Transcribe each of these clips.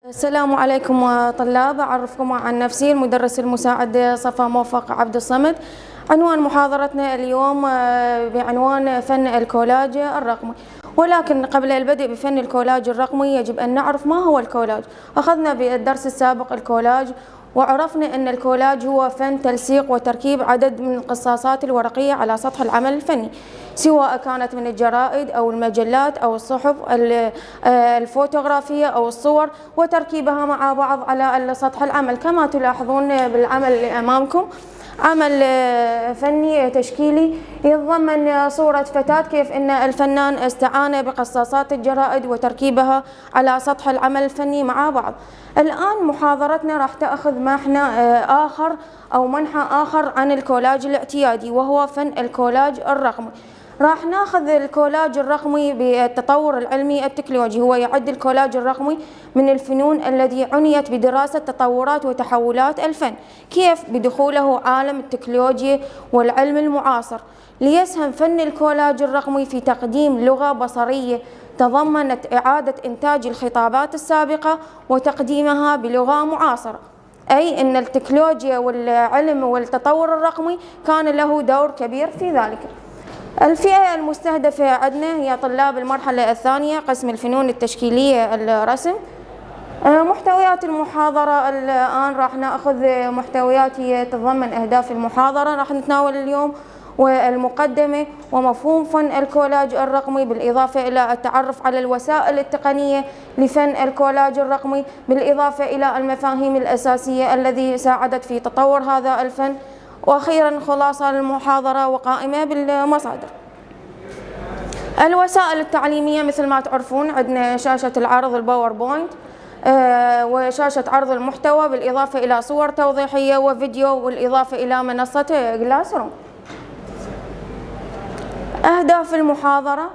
السلام عليكم طلاب، أعرفكم عن نفسي المدرس المساعد صفا موفق عبد الصمد. عنوان محاضرتنا اليوم بعنوان فن الكولاج الرقمي. ولكن قبل البدء بفن الكولاج الرقمي يجب أن نعرف ما هو الكولاج. أخذنا بالدرس السابق الكولاج وعرفنا أن الكولاج هو فن تلصيق وتركيب عدد من القصاصات الورقية على سطح العمل الفني، سواء كانت من الجرائد أو المجلات أو الصحف الفوتوغرافية أو الصور، وتركيبها مع بعض على سطح العمل. كما تلاحظون بالعمل اللي أمامكم عمل فني تشكيلي يتضمن صورة فتاة، كيف أن الفنان استعان بقصاصات الجرائد وتركيبها على سطح العمل الفني مع بعض. الآن محاضرتنا راح تأخذ منحى آخر أو منحى آخر عن الكولاج الاعتيادي، وهو فن الكولاج الرقمي. راح ناخذ الكولاج الرقمي بالتطور العلمي التكنولوجي. هو يعد الكولاج الرقمي من الفنون الذي عنيت بدراسة تطورات وتحولات الفن، كيف بدخوله عالم التكنولوجيا والعلم المعاصر، ليسهم فن الكولاج الرقمي في تقديم لغة بصرية تضمنت إعادة إنتاج الخطابات السابقة وتقديمها بلغة معاصرة. أي أن التكنولوجيا والعلم والتطور الرقمي كان له دور كبير في ذلك. الفئة المستهدفة عندنا هي طلاب المرحلة الثانية قسم الفنون التشكيلية الرسم. محتويات المحاضرة الآن راح نأخذ محتويات هي تتضمن أهداف المحاضرة. راح نتناول اليوم والمقدمة ومفهوم فن الكولاج الرقمي، بالإضافة إلى التعرف على الوسائل التقنية لفن الكولاج الرقمي، بالإضافة إلى المفاهيم الأساسية التي ساعدت في تطور هذا الفن، وأخيرا خلاصة للمحاضرة وقائمة بالمصادر. الوسائل التعليمية مثل ما تعرفون عندنا شاشة العرض الباوربوينت وشاشة عرض المحتوى، بالإضافة إلى صور توضيحية وفيديو، والإضافة إلى منصة كلاس روم. أهداف المحاضرة،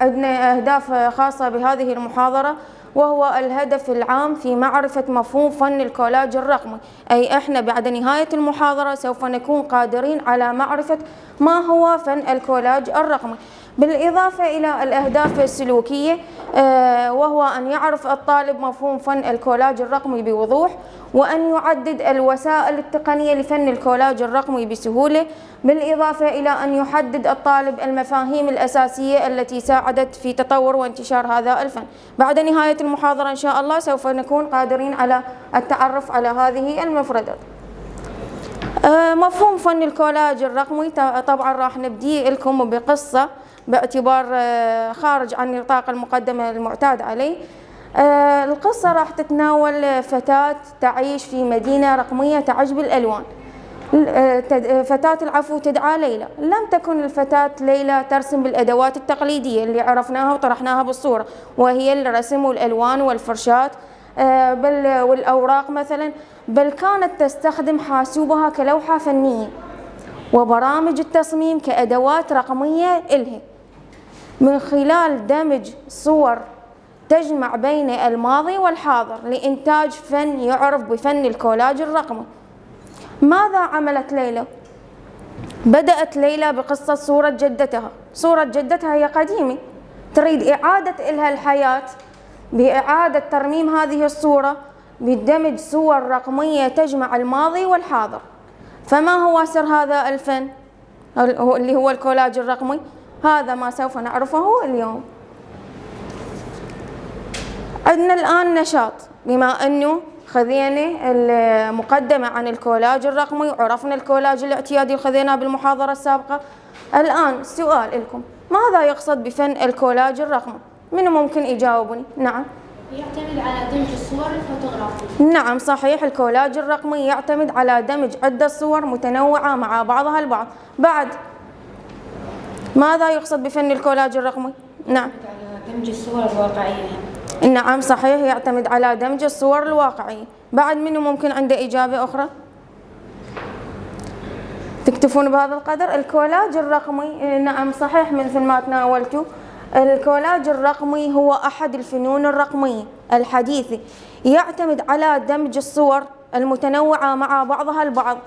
عندنا أهداف خاصة بهذه المحاضرة، وهو الهدف العام في معرفة مفهوم فن الكولاج الرقمي. أي إحنا بعد نهاية المحاضرة سوف نكون قادرين على معرفة ما هو فن الكولاج الرقمي، بالإضافة إلى الأهداف السلوكية، وهو أن يعرف الطالب مفهوم فن الكولاج الرقمي بوضوح، وأن يعدد الوسائل التقنية لفن الكولاج الرقمي بسهولة، بالإضافة إلى أن يحدد الطالب المفاهيم الأساسية التي ساعدت في تطور وانتشار هذا الفن. بعد نهاية المحاضرة إن شاء الله سوف نكون قادرين على التعرف على هذه المفردات. مفهوم فن الكولاج الرقمي طبعا راح نبدي لكم بقصة باعتبار خارج عن نطاق المقدمة المعتاد عليه. القصة راح تتناول فتاة تعيش في مدينة رقمية تعج بالألوان. فتاة العفو تدعى ليلى. لم تكن الفتاة ليلى ترسم بالأدوات التقليدية اللي عرفناها وطرحناها بالصورة، وهي الرسم والألوان والفرشاة والأوراق مثلا، بل كانت تستخدم حاسوبها كلوحة فنية وبرامج التصميم كأدوات رقمية إلها، من خلال دمج صور تجمع بين الماضي والحاضر لإنتاج فن يعرف بفن الكولاج الرقمي. ماذا عملت ليلى؟ بدأت ليلى بقصة صورة جدتها. صورة جدتها هي قديمة، تريد إعادة إلها الحياة بإعادة ترميم هذه الصورة بدمج صور رقمية تجمع الماضي والحاضر. فما هو سر هذا الفن اللي هو الكولاج الرقمي؟ هذا ما سوف نعرفه اليوم. عندنا الآن نشاط، بما أنه خذينا المقدمة عن الكولاج الرقمي وعرفنا الكولاج الاعتيادي وخذيناه بالمحاضرة السابقة. الآن سؤال لكم، ماذا يقصد بفن الكولاج الرقمي؟ من ممكن يجاوبني؟ نعم. يعتمد على دمج الصور الفوتوغرافية. نعم صحيح، الكولاج الرقمي يعتمد على دمج عدة صور متنوعة مع بعضها البعض. بعد ماذا يقصد بفن الكولاج الرقمي؟ نعم. على دمج الصور الواقعية. نعم صحيح، يعتمد على دمج الصور الواقعية. بعد منه ممكن عنده إجابة أخرى؟ تكتفون بهذا القدر؟ الكولاج الرقمي نعم صحيح مثل ما تناولتوا. الكولاج الرقمي هو أحد الفنون الرقمية الحديثة، يعتمد على دمج الصور المتنوعة مع بعضها البعض،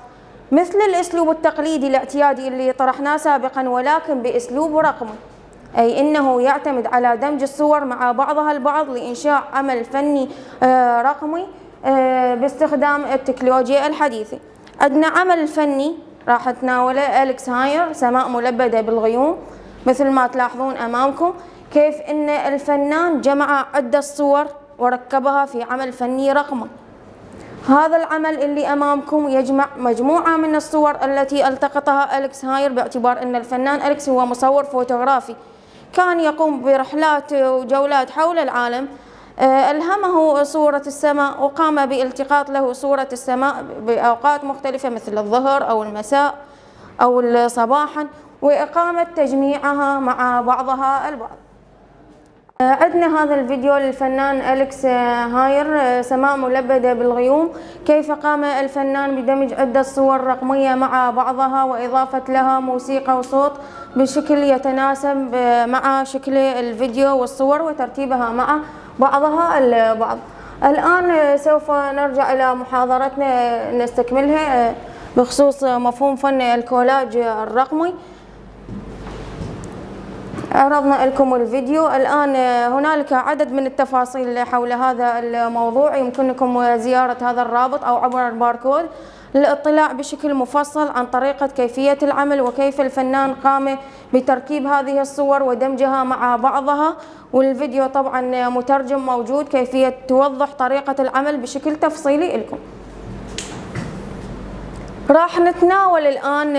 مثل الأسلوب التقليدي الاعتيادي اللي طرحناه سابقا، ولكن بأسلوب رقمي. أي أنه يعتمد على دمج الصور مع بعضها البعض لإنشاء عمل فني رقمي باستخدام التكنولوجيا الحديثة. عندنا عمل فني راح تناوله أليكس هاير، سماء ملبدة بالغيوم. مثل ما تلاحظون أمامكم كيف أن الفنان جمع عدة صور وركبها في عمل فني رقمي. هذا العمل اللي أمامكم يجمع مجموعة من الصور التي التقطها أليكس هاير، باعتبار أن الفنان أليكس هو مصور فوتوغرافي كان يقوم برحلات وجولات حول العالم. ألهمه صورة السماء وقام بالتقاط له صورة السماء بأوقات مختلفة مثل الظهر أو المساء أو صباحا، وإقامة تجميعها مع بعضها البعض. عندنا هذا الفيديو للفنان أليكس هاير، سماء ملبدة بالغيوم، كيف قام الفنان بدمج عدة صور رقمية مع بعضها وإضافة لها موسيقى وصوت بشكل يتناسب مع شكل الفيديو والصور وترتيبها مع بعضها البعض. الآن سوف نرجع إلى محاضرتنا نستكملها بخصوص مفهوم فن الكولاج الرقمي. عرضنا لكم الفيديو. الآن هنالك عدد من التفاصيل حول هذا الموضوع، يمكنكم زيارة هذا الرابط أو عبر الباركود للاطلاع بشكل مفصل عن طريقة كيفية العمل وكيف الفنان قام بتركيب هذه الصور ودمجها مع بعضها. والفيديو طبعا مترجم موجود، كيفية توضح طريقة العمل بشكل تفصيلي لكم. راح نتناول الآن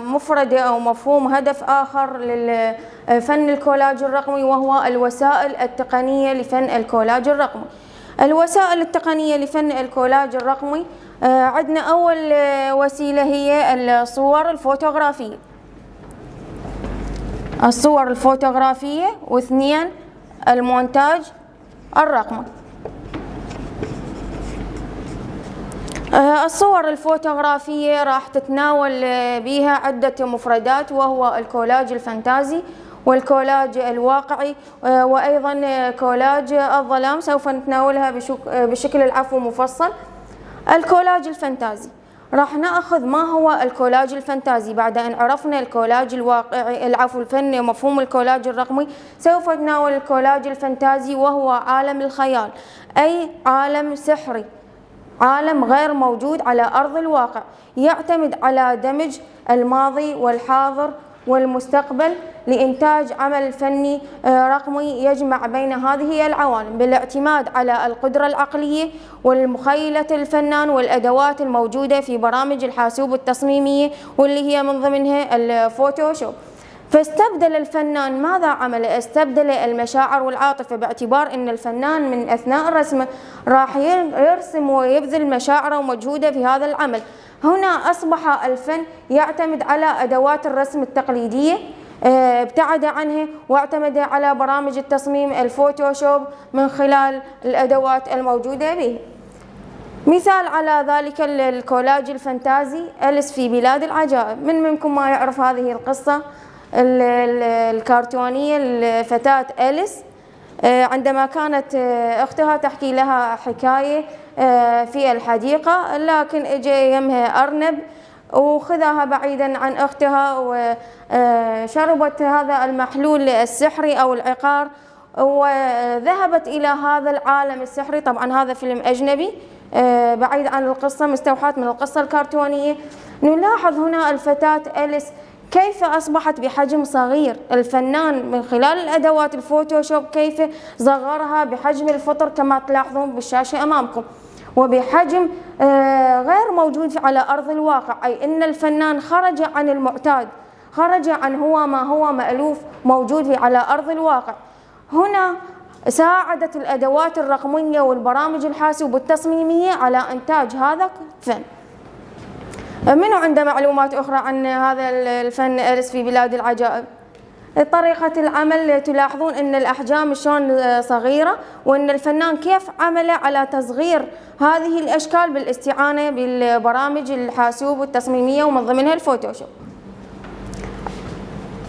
مفردة أو مفهوم هدف آخر للفن الكولاج الرقمي، وهو الوسائل التقنية لفن الكولاج الرقمي. الوسائل التقنية لفن الكولاج الرقمي، عندنا أول وسيلة هي الصور الفوتوغرافية. الصور الفوتوغرافية، واثنين المونتاج الرقمي. الصور الفوتوغرافية راح تتناول بها عدة مفردات، وهو الكولاج الفانتازي والكولاج الواقعي وأيضا كولاج الظلام، سوف نتناولها بشكل العفو مفصل. الكولاج الفانتازي راح نأخذ ما هو الكولاج الفانتازي بعد أن عرفنا الكولاج الواقعي الفن مفهوم الكولاج الرقمي. سوف نتناول الكولاج الفانتازي، وهو عالم الخيال، أي عالم سحري، عالم غير موجود على أرض الواقع، يعتمد على دمج الماضي والحاضر والمستقبل لإنتاج عمل فني رقمي يجمع بين هذه العوالم، بالاعتماد على القدرة العقلية والمخيلة الفنان والأدوات الموجودة في برامج الحاسوب التصميمية، واللي هي من ضمنها الفوتوشوب. فاستبدل الفنان ماذا عمل؟ استبدل المشاعر والعاطفة، باعتبار أن الفنان من أثناء الرسم راح يرسم ويبذل مشاعره ومجهوده في هذا العمل. هنا أصبح الفن يعتمد على أدوات الرسم التقليدية، ابتعد عنها واعتمد على برامج التصميم الفوتوشوب من خلال الأدوات الموجودة به. مثال على ذلك الكولاج الفانتازي، أليس في بلاد العجائب. من منكم ما يعرف هذه القصة الكرتونية الفتاة أليس، عندما كانت أختها تحكي لها حكاية في الحديقة، لكن اجى يمها أرنب وخذها بعيدا عن أختها وشربت هذا المحلول السحري أو العقار وذهبت إلى هذا العالم السحري. طبعا هذا فيلم أجنبي بعيد عن القصة، مستوحاة من القصة الكرتونية. نلاحظ هنا الفتاة أليس كيف أصبحت بحجم صغير. الفنان من خلال الأدوات الفوتوشوب كيف صغرها بحجم الفطر كما تلاحظون بالشاشة أمامكم، وبحجم غير موجود على أرض الواقع، أي أن الفنان خرج عن المعتاد، خرج عن ما هو مألوف موجود على أرض الواقع. هنا ساعدت الأدوات الرقمية والبرامج الحاسوب التصميمية على إنتاج هذا الفن. منو عنده معلومات أخرى عن هذا الفن أليس في بلاد العجائب؟ طريقة العمل، تلاحظون أن الأحجام شلون صغيرة، وأن الفنان كيف عمل على تصغير هذه الأشكال بالاستعانة بالبرامج الحاسوب التصميمية ومن ضمنها الفوتوشوب.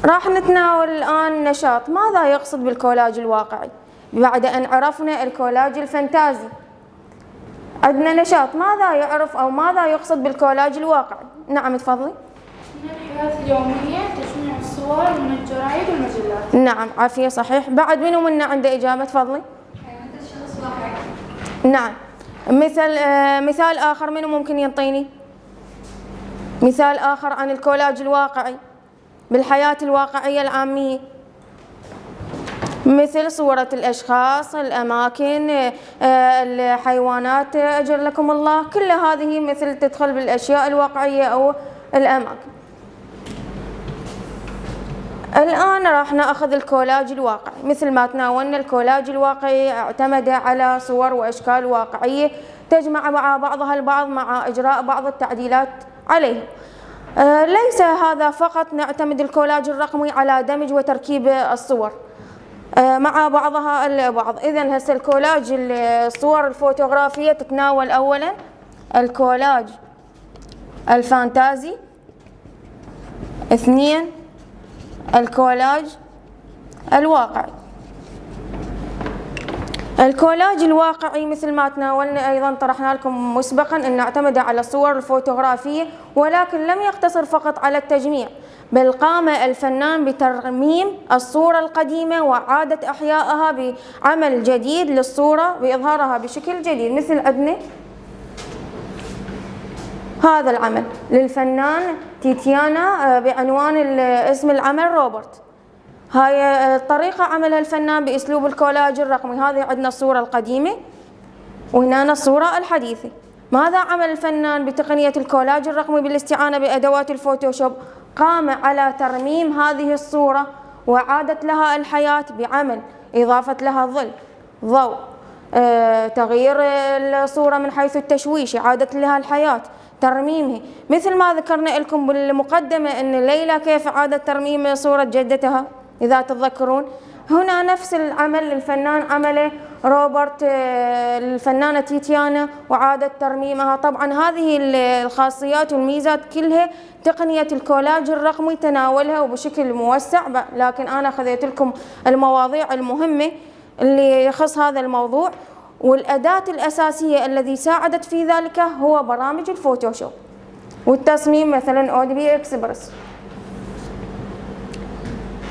راح نتناول الآن نشاط. ماذا يقصد بالكولاج الواقعي؟ بعد أن عرفنا الكولاج الفانتازي، عندنا نشاط. ماذا يعرف أو ماذا يقصد بالكولاج الواقعي؟ نعم تفضلي. من الحياة اليومية تجميع الصور الصور من الجرايد والمجلات. نعم عافية صحيح. بعد منو منا عنده إجابة؟ تفضلي. حيوانات الشخص واقعي. نعم. مثال آخر منو ممكن ينطيني؟ مثال آخر عن الكولاج الواقعي بالحياة الواقعية العامية، مثل صورة الأشخاص، الأماكن، الحيوانات أجر لكم الله، كل هذه مثل تدخل بالأشياء الواقعية أو الأماكن. الآن راح نأخذ الكولاج الواقعي. مثل ما تناولنا الكولاج الواقعي اعتمد على صور وأشكال واقعية تجمع مع بعضها البعض مع إجراء بعض التعديلات عليها. ليس هذا فقط، نعتمد الكولاج الرقمي على دمج وتركيب الصور مع بعضها البعض. إذن هسه الكولاج الصور الفوتوغرافية تتناول أولا الكولاج الفانتازي، 2 الكولاج الواقعي. الكولاج الواقعي مثل ما تناولنا أيضا طرحنا لكم مسبقا أن نعتمد على الصور الفوتوغرافية، ولكن لم يقتصر فقط على التجميع، بل قام الفنان بترميم الصورة القديمة وإعادة إحيائها بعمل جديد للصورة بإظهارها بشكل جديد. مثل عندنا هذا العمل للفنان تيتيانا بعنوان اسم العمل روبرت. هاي طريقة عملها الفنان بأسلوب الكولاج الرقمي. هذه عندنا الصورة القديمة وهنا الصورة الحديثة. ماذا عمل الفنان بتقنية الكولاج الرقمي بالاستعانة بأدوات الفوتوشوب؟ قام على ترميم هذه الصورة وإعادة لها الحياة بعمل إضافة لها ظل، ضوء، تغيير الصورة من حيث التشويش، إعادة لها الحياة، ترميمها. مثل ما ذكرنا لكم بالمقدمة أن ليلى كيف أعادت ترميم صورة جدتها إذا تتذكرون. هنا نفس العمل الفنان عمله روبرت الفنانة تيتيانا وعادت ترميمها. طبعا هذه الخاصيات والميزات كلها تقنية الكولاج الرقمي تناولها وبشكل موسع، لكن أنا أخذت لكم المواضيع المهمة اللي يخص هذا الموضوع. والأداة الأساسية الذي ساعدت في ذلك هو برامج الفوتوشوب والتصميم، مثلا أودبي إكسبرس.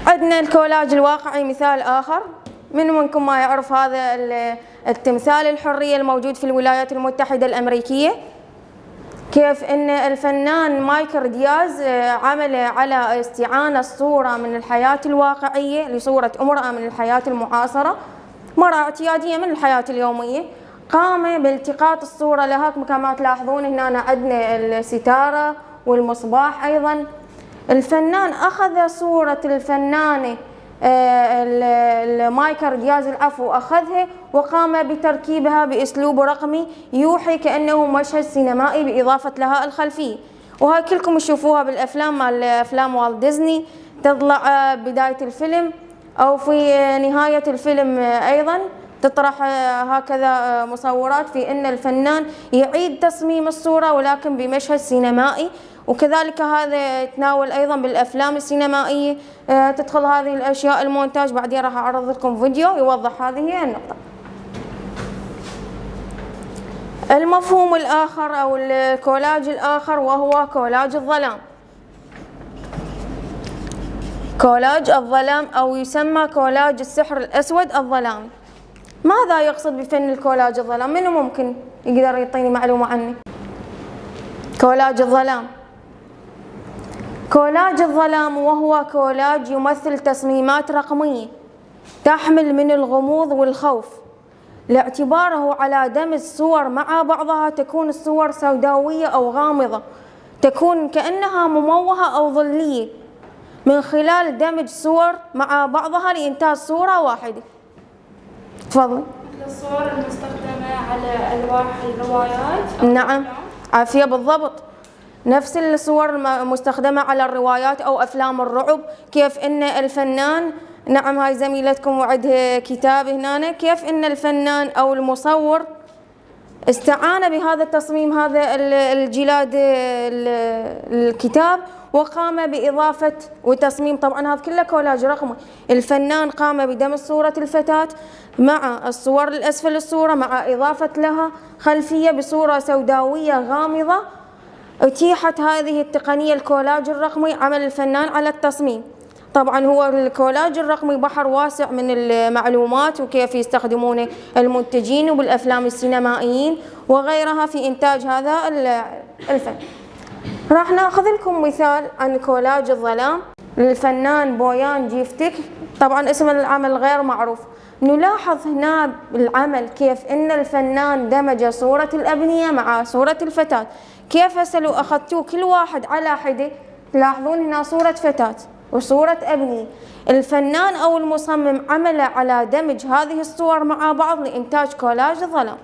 عندنا الكولاج الواقعي مثال آخر. منكم ما يعرف هذا التمثال الحرية الموجود في الولايات المتحدة الأمريكية، كيف أن الفنان مايكل دياز عمل على استعانة صورة من الحياة الواقعية لصورة امرأة من الحياة المعاصرة، مرأة اعتيادية من الحياة اليومية، قام بالتقاط الصورة لها كما تلاحظون. هنا عندنا الستارة والمصباح. أيضا الفنان أخذ صورة الفنانة مايكل دياز أخذها وقام بتركيبها بأسلوب رقمي يوحي كأنه مشهد سينمائي بإضافة لها الخلفية. وهاي كلكم تشوفوها بالأفلام، مال أفلام والت ديزني، تطلع بداية الفيلم أو في نهاية الفيلم أيضا تطرح هكذا مصورات في أن الفنان يعيد تصميم الصورة ولكن بمشهد سينمائي. وكذلك هذا يتناول أيضا بالأفلام السينمائية، تدخل هذه الأشياء المونتاج. بعدين راح أعرض لكم فيديو يوضح هذه النقطة. المفهوم الآخر أو الكولاج الآخر وهو كولاج الظلام. كولاج الظلام أو يسمى كولاج السحر الأسود الظلامي. ماذا يقصد بفن الكولاج الظلام؟ منو ممكن يقدر يعطيني معلومة عنه؟ كولاج الظلام. كولاج الظلام وهو كولاج يمثل تصميمات رقمية تحمل من الغموض والخوف، لاعتباره على دمج صور مع بعضها. تكون الصور سوداوية أو غامضة، تكون كأنها مموهة أو ظلية، من خلال دمج صور مع بعضها لإنتاج صورة واحدة. تفضلي. مثل الصور المستخدمة على ألواح الروايات. نعم عافية بالضبط. نفس الصور المستخدمة على الروايات أو أفلام الرعب. كيف أن الفنان، نعم هاي زميلتكم وعندها كتاب هنا، كيف أن الفنان أو المصور استعان بهذا التصميم، هذا الجلاد الكتاب، وقام بإضافة وتصميم. طبعا هذا كله كولاج رقمي. الفنان قام بدمج صورة الفتاة مع الصور الأسفل الصورة مع إضافة لها خلفية بصورة سوداوية غامضة. أتيحت هذه التقنية الكولاج الرقمي عمل الفنان على التصميم. طبعا هو الكولاج الرقمي بحر واسع من المعلومات وكيف يستخدمونه المنتجين وبالأفلام السينمائيين وغيرها في إنتاج هذا الفن. راح ناخذ لكم مثال عن كولاج الظلام للفنان بويان جيفتك، طبعا اسم العمل غير معروف. نلاحظ هنا بالعمل كيف ان الفنان دمج صورة الأبنية مع صورة الفتاة، كيف هسه لو اخذتوه كل واحد على حدة تلاحظون هنا صورة فتاة وصورة أبنية. الفنان او المصمم عمل على دمج هذه الصور مع بعض لإنتاج كولاج الظلام.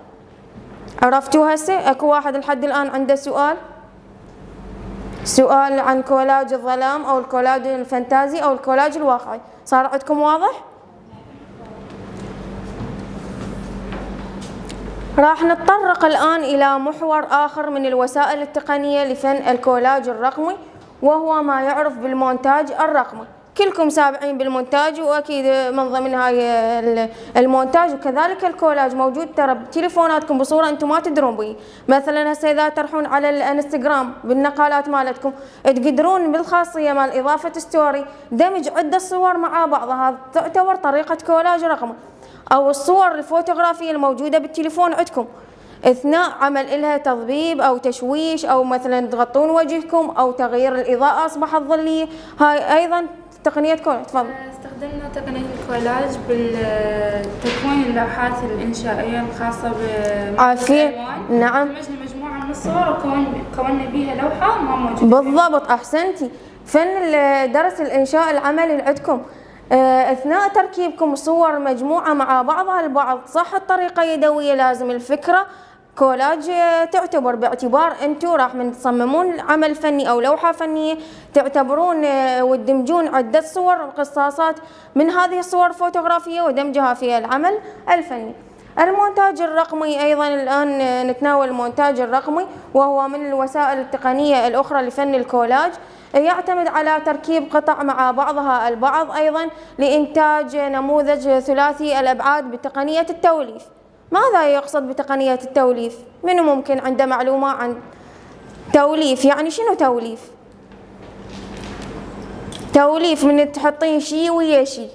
عرفتوا هسه؟ اكو واحد لحد الآن عنده سؤال عن كولاج الظلام او الكولاج الفانتازي او الكولاج الواقعي؟ صار عندكم واضح؟ راح نتطرق الآن إلى محور آخر من الوسائل التقنية لفن الكولاج الرقمي، وهو ما يعرف بالمونتاج الرقمي. كلكم سابعين بالمونتاج، وأكيد من ضمن هاي المونتاج وكذلك الكولاج موجود ترى بتليفوناتكم بصورة أنتم ما تدرون به. مثلا هسه إذا تروحون على الانستغرام بالنقالات مالتكم تقدرون بالخاصية مال إضافة ستوري دمج عدة صور مع بعضها، تعتبر طريقة كولاج رقمي. أو الصور الفوتوغرافية الموجودة بالتليفون عندكم اثناء عمل إلها تضبيب او تشويش، او مثلا تغطون وجهكم، او تغيير الاضاءة اصبحت ظلية، هاي ايضا تقنية كولاج. تفضل. استخدمنا تقنية الكولاج بالتكوين اللوحات الإنشائية الخاصة عافية. نعم. دمجنا مجموعة من الصور وكونا بيها لوحة ما موجودة. بالضبط، احسنتي. فن درس الانشاء العملي اللي عندكم اثناء تركيبكم صور مجموعة مع بعضها البعض، صح الطريقة يدوية لازم الفكرة كولاج تعتبر، باعتبار انتم راح من تصممون عمل فني او لوحة فنية تعتبرون وتدمجون عدة صور وقصاصات من هذه الصور الفوتوغرافية ودمجها في العمل الفني. المونتاج الرقمي ايضا الان نتناول المونتاج الرقمي، وهو من الوسائل التقنية الاخرى لفن الكولاج، يعتمد على تركيب قطع مع بعضها البعض ايضا لإنتاج نموذج ثلاثي الابعاد بتقنية التوليف. ماذا يقصد بتقنية التوليف؟ منو ممكن عنده معلومة عن توليف؟ يعني شنو توليف؟ توليف من تحطين شيء ويا شيء.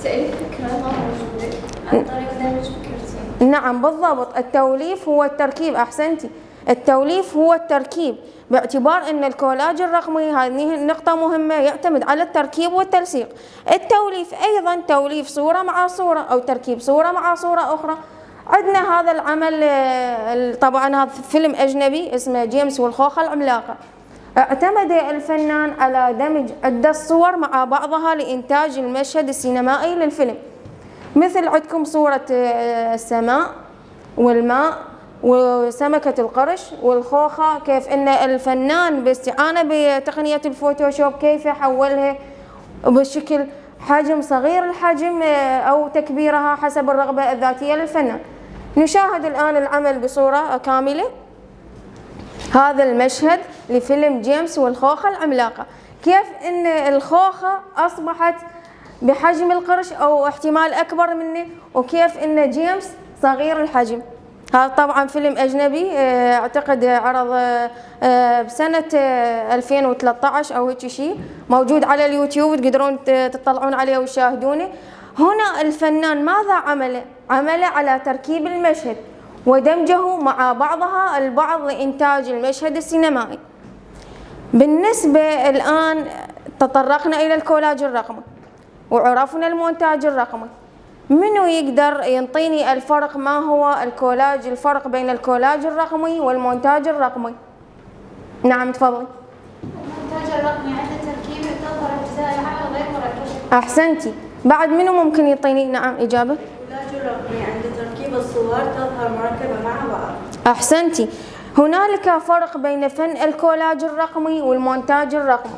تأليف فكرة ما موجودة عن طريق دمج فكرتين. نعم بالضبط، التوليف هو التركيب، أحسنتي. التوليف هو التركيب، باعتبار أن الكولاج الرقمي هذه نقطة مهمة يعتمد على التركيب والتلصيق. التوليف أيضا توليف صورة مع صورة أو تركيب صورة مع صورة أخرى. عندنا هذا العمل طبعا هذا فيلم أجنبي اسمه جيمس والخوخة العملاقة. اعتمد الفنان على دمج عدة صور مع بعضها لإنتاج المشهد السينمائي للفيلم، مثل عندكم صورة السماء والماء وسمكة القرش والخوخة، كيف ان الفنان باستعانة بتقنية الفوتوشوب كيف حولها بشكل حجم صغير الحجم او تكبيرها حسب الرغبة الذاتية للفنان. نشاهد الآن العمل بصورة كاملة. هذا المشهد لفيلم جيمس والخوخة العملاقة، كيف ان الخوخة اصبحت بحجم القرش او احتمال اكبر منه، وكيف ان جيمس صغير الحجم. هذا طبعا فيلم اجنبي اعتقد عرض بسنة 2013 او هيك شيء، موجود على اليوتيوب تقدرون تطلعون عليه وتشاهدونه. هنا الفنان ماذا عمل على تركيب المشهد ودمجه مع بعضها البعض لإنتاج المشهد السينمائي. بالنسبة الآن تطرقنا إلى الكولاج الرقمي وعرفنا المونتاج الرقمي. منو يقدر ينطيني الفرق؟ ما هو الكولاج، الفرق بين الكولاج الرقمي والمونتاج الرقمي؟ نعم تفضلي. المونتاج الرقمي عنده تركيب تظهر أجزاء العمل غير مركبة. أحسنتي. بعد منو ممكن يعطيني نعم إجابة؟ الكولاج الرقمي عند تركيب الصور تظهر مركبة مع بعض. أحسنتي. هنالك فرق بين فن الكولاج الرقمي والمونتاج الرقمي.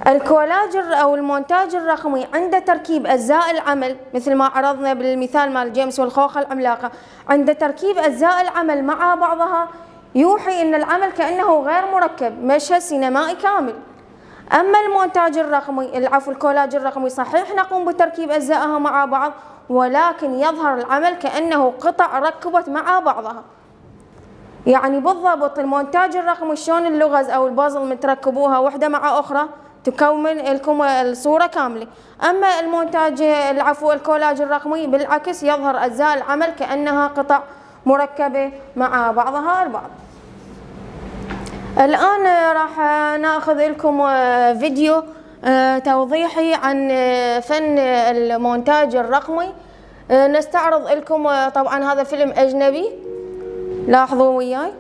الكولاج أو المونتاج الرقمي عند تركيب أجزاء العمل مثل ما عرضنا بالمثال مال جيمس والخوخة العملاقة، عند تركيب أجزاء العمل مع بعضها يوحي أن العمل كأنه غير مركب، مشهد سينمائي كامل. أما المونتاج الرقمي الكولاج الرقمي صحيح نقوم بتركيب أجزائها مع بعض، ولكن يظهر العمل كأنه قطع ركبت مع بعضها. يعني بالضبط المونتاج الرقمي شلون اللغز أو البازل متركبوها وحدة مع أخرى تكون لكم الصورة كاملة. أما المونتاج الكولاج الرقمي بالعكس يظهر أجزاء العمل كأنها قطع مركبة مع بعضها البعض. الآن راح ناخذ لكم فيديو توضيحي عن فن المونتاج الرقمي. نستعرض لكم طبعا هذا فيلم أجنبي، لاحظوا وياي.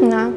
نعم.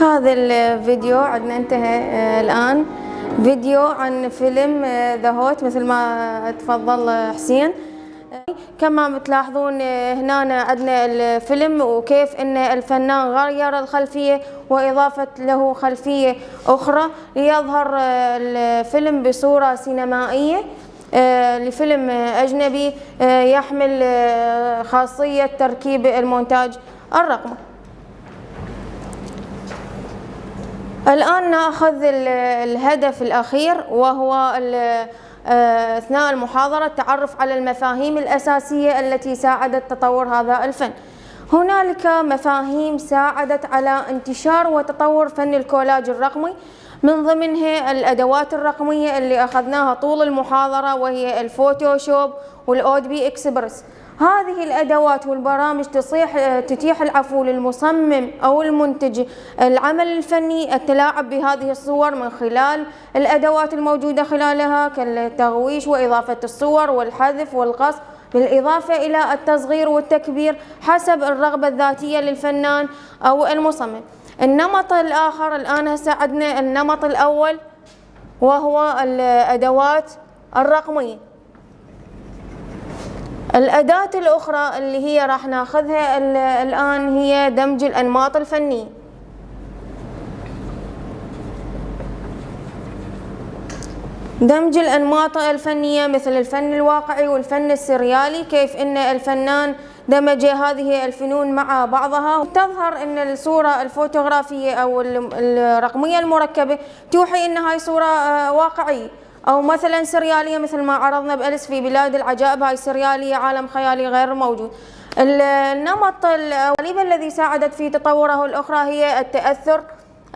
هذا الفيديو عندنا انتهى. الآن فيديو عن فيلم ذا هوت مثل ما تفضل حسين. كما تلاحظون هنا عندنا الفيلم وكيف ان الفنان غير الخلفية واضافة له خلفية اخرى ليظهر الفيلم بصورة سينمائية لفيلم اجنبي يحمل خاصية تركيب المونتاج الرقمي. الآن نأخذ الهدف الأخير، وهو أثناء المحاضرة التعرف على المفاهيم الأساسية التي ساعدت تطور هذا الفن. هنالك مفاهيم ساعدت على انتشار وتطور فن الكولاج الرقمي، من ضمنها الأدوات الرقمية اللي أخذناها طول المحاضرة، وهي الفوتوشوب والأودبي إكسبرس. هذه الأدوات والبرامج تتيح العفو للمصمم أو المنتج العمل الفني التلاعب بهذه الصور من خلال الأدوات الموجودة خلالها كالتغويش وإضافة الصور والحذف والقص، بالإضافة إلى التصغير والتكبير حسب الرغبة الذاتية للفنان أو المصمم. النمط الآخر الآن هسه عندنا النمط الأول، وهو الأدوات الرقمية. الأداة الأخرى اللي هي راح ناخذها الآن هي دمج الأنماط الفنية. دمج الأنماط الفنية مثل الفن الواقعي والفن السريالي، كيف أن الفنان دمج هذه الفنون مع بعضها. تظهر أن الصورة الفوتوغرافية أو الرقمية المركبة توحي أن هاي صورة واقعية أو مثلا سريالية، مثل ما عرضنا بأليس في بلاد العجائب، هاي سريالية عالم خيالي غير موجود. النمط الغريب الذي ساعدت في تطوره الأخرى هي التأثر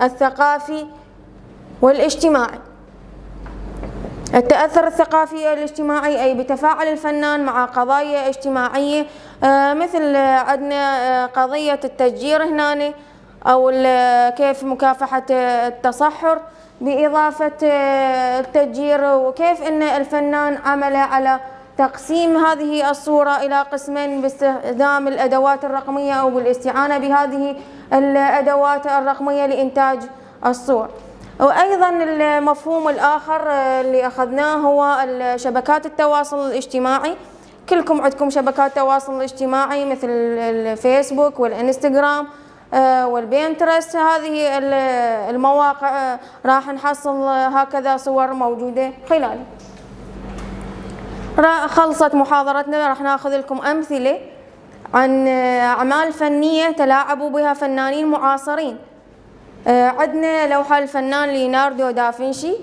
الثقافي والاجتماعي. التأثر الثقافي والاجتماعي أي بتفاعل الفنان مع قضايا اجتماعية، مثل عندنا قضية التشجير هنا، أو كيف مكافحة التصحر بإضافة التشجير، وكيف أن الفنان عمل على تقسيم هذه الصورة إلى قسمين باستخدام الأدوات الرقمية أو بالاستعانة بهذه الأدوات الرقمية لإنتاج الصور. وأيضا المفهوم الآخر اللي أخذناه هو شبكات التواصل الاجتماعي، كلكم عندكم شبكات تواصل اجتماعي مثل الفيسبوك والانستغرام والبينترست، هذه المواقع راح نحصل هكذا صور موجودة خلالها. خلصت محاضرتنا، راح ناخذ لكم أمثلة عن أعمال فنية تلاعبوا بها فنانين معاصرين. عندنا لوحة الفنان ليوناردو دافنشي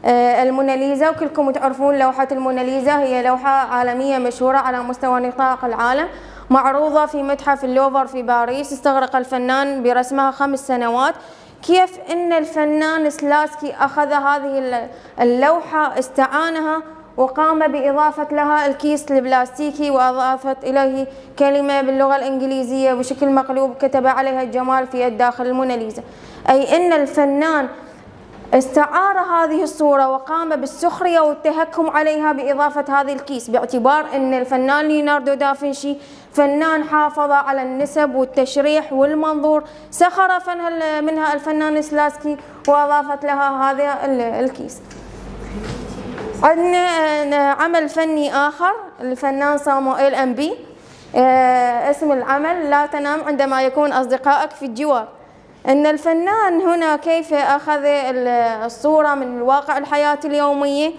الموناليزا، وكلكم تعرفون لوحة الموناليزا هي لوحة عالمية مشهورة على مستوى نطاق العالم، معروضة في متحف اللوفر في باريس. استغرق الفنان برسمها 5 سنوات. كيف ان الفنان سلاسكي اخذ هذه اللوحة، استعانها وقام بإضافة لها الكيس البلاستيكي، وأضافت إليه كلمة باللغة الإنجليزية بشكل مقلوب كتب عليها الجمال في الداخل الموناليزا. أي أن الفنان استعار هذه الصورة وقام بالسخرية والتهكم عليها بإضافة هذه الكيس، باعتبار أن الفنان ليوناردو دافنشي فنان حافظ على النسب والتشريح والمنظور، سخر منها الفنان سلاسكي وأضافت لها هذا الكيس. عندنا عمل فني آخر الفنان صاموئيل أمبي، اسم العمل لا تنام عندما يكون أصدقائك في الجوار. أن الفنان هنا كيف أخذ الصورة من الواقع الحياة اليومية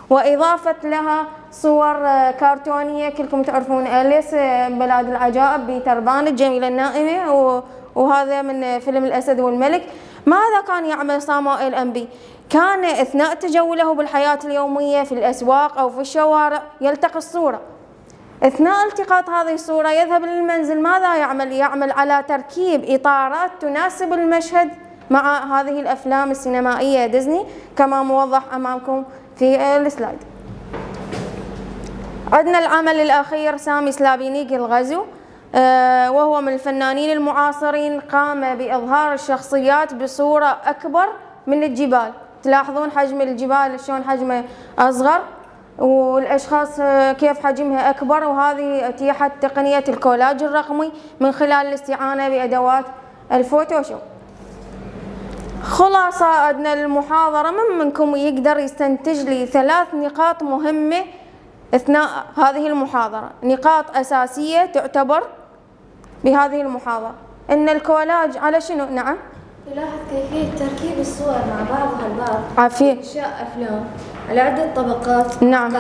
وإضافة لها صور كرتونية. كلكم تعرفون أليس بلاد العجائب بتربان الجميلة النائمة، وهذا من فيلم الأسد والملك. ماذا كان يعمل صاموئيل أمبي؟ كان أثناء تجوله بالحياة اليومية في الأسواق أو في الشوارع يلتقي الصورة. أثناء التقاط هذه الصورة يذهب للمنزل، ماذا يعمل؟ يعمل على تركيب إطارات تناسب المشهد مع هذه الأفلام السينمائية ديزني كما موضح أمامكم في السلايد. عندنا العمل الأخير سامي سلابينيك الغزو، وهو من الفنانين المعاصرين، قام بإظهار الشخصيات بصورة أكبر من الجبال. تلاحظون حجم الجبال شلون حجمه أصغر والأشخاص كيف حجمها أكبر، وهذه أتيحت تقنية الكولاج الرقمي من خلال الاستعانة بأدوات الفوتوشوب. خلاصة عندنا المحاضرة، من منكم يقدر يستنتج لي 3 نقاط مهمة أثناء هذه المحاضرة، نقاط أساسية تعتبر بهذه المحاضرة. إن الكولاج على شنو؟ نعم. نلاحظ كيفية تركيب الصور مع بعضها البعض. عافية. إنشاء أفلام على عدة طبقات نعم.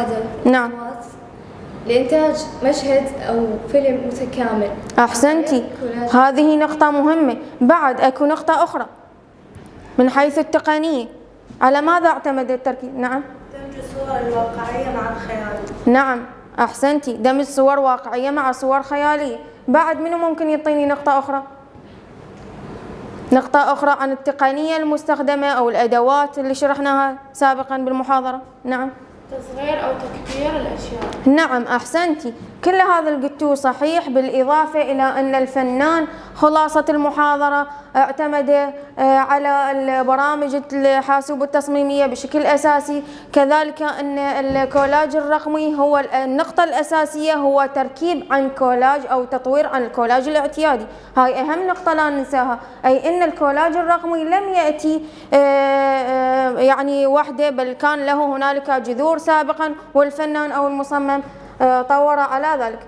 نعم. لإنتاج مشهد أو فيلم متكامل. أحسنتي، هذه نقطة مهمة. بعد أكو نقطة أخرى من حيث التقنية، على ماذا اعتمد التركيب؟ نعم. دمج الصور الواقعية مع الخيال. نعم أحسنتي، دمج صور واقعية مع صور خيالية. بعد منو ممكن يعطيني نقطة أخرى؟ نقطة أخرى عن التقنية المستخدمة أو الأدوات اللي شرحناها سابقا بالمحاضرة. نعم. تصغير أو تكبير الأشياء. نعم أحسنتي، كل هذا اللي قلتوه صحيح، بالإضافة إلى أن الفنان خلاصة المحاضرة اعتمد على البرامج الحاسوب التصميمية بشكل أساسي. كذلك أن الكولاج الرقمي هو النقطة الأساسية، هو تركيب عن كولاج أو تطوير عن الكولاج الاعتيادي. هاي أهم نقطة لا ننساها، أي أن الكولاج الرقمي لم يأتي يعني وحده، بل كان له هنالك جذور سابقا والفنان أو المصمم طور على ذلك.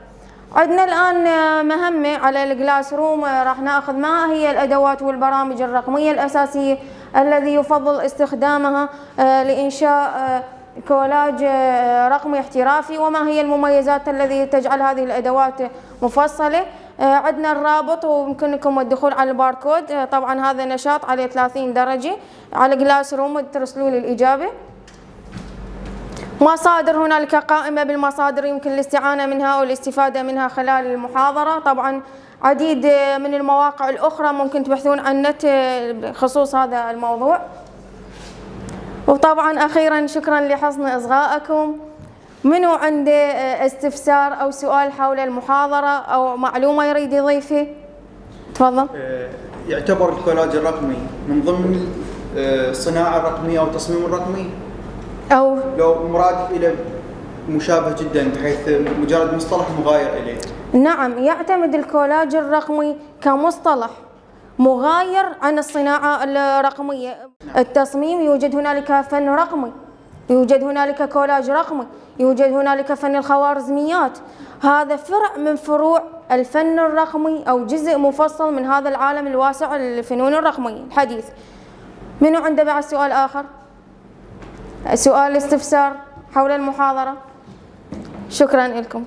عندنا الآن مهمة على الكلاس روم، راح ناخذ ما هي الأدوات والبرامج الرقمية الأساسية الذي يفضل استخدامها لإنشاء كولاج رقمي احترافي، وما هي المميزات التي تجعل هذه الأدوات مفصلة. عندنا الرابط ويمكنكم الدخول على الباركود، طبعا هذا نشاط عليه 30 درجة على كلاس روم، ترسلوا لي الإجابة. مصادر، هنالك قائمة بالمصادر يمكن الاستعانة منها والاستفادة منها خلال المحاضرة. طبعا عديد من المواقع الأخرى ممكن تبحثون عن النت بخصوص هذا الموضوع. وطبعا أخيرا شكرا لحسن إصغائكم. منو عنده استفسار أو سؤال حول المحاضرة أو معلومة يريد يضيفها؟ تفضل. يعتبر الكولاج الرقمي من ضمن الصناعة الرقمية أو التصميم الرقمي، أو لو مرادف إلى مشابه جدا بحيث مجرد مصطلح مغاير إليه؟ نعم، يعتمد الكولاج الرقمي كمصطلح مغاير عن الصناعة الرقمية. التصميم يوجد هنالك فن رقمي، يوجد هنالك كولاج رقمي، يوجد هنالك فن الخوارزميات، هذا فرع من فروع الفن الرقمي أو جزء مفصل من هذا العالم الواسع للفنون الرقمية الحديث. منو عنده بعد سؤال آخر؟ سؤال استفسار حول المحاضرة؟ شكرا لكم.